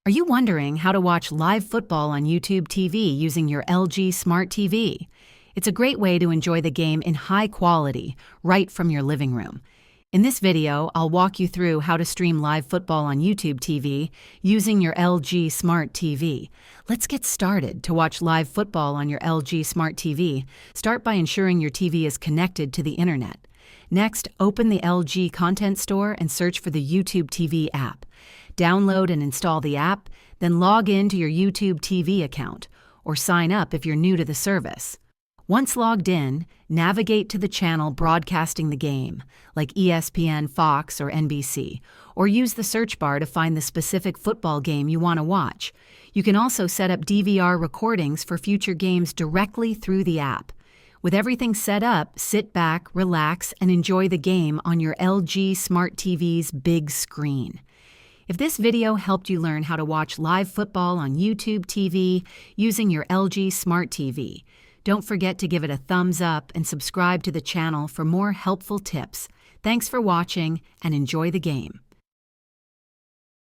Are you wondering how to watch live football on YouTube TV using your LG Smart TV? It's a great way to enjoy the game in high quality, right from your living room. In this video, I'll walk you through how to stream live football on YouTube TV using your LG Smart TV. Let's get started. To watch live football on your LG Smart TV, start by ensuring your TV is connected to the internet. Next, open the LG Content Store and search for the YouTube TV app. Download and install the app, then log in to your YouTube TV account, or sign up if you're new to the service. Once logged in, navigate to the channel broadcasting the game, like ESPN, Fox, or NBC, or use the search bar to find the specific football game you want to watch. You can also set up DVR recordings for future games directly through the app. With everything set up, sit back, relax, and enjoy the game on your LG Smart TV's big screen. If this video helped you learn how to watch live football on YouTube TV using your LG Smart TV, don't forget to give it a thumbs up and subscribe to the channel for more helpful tips. Thanks for watching and enjoy the game.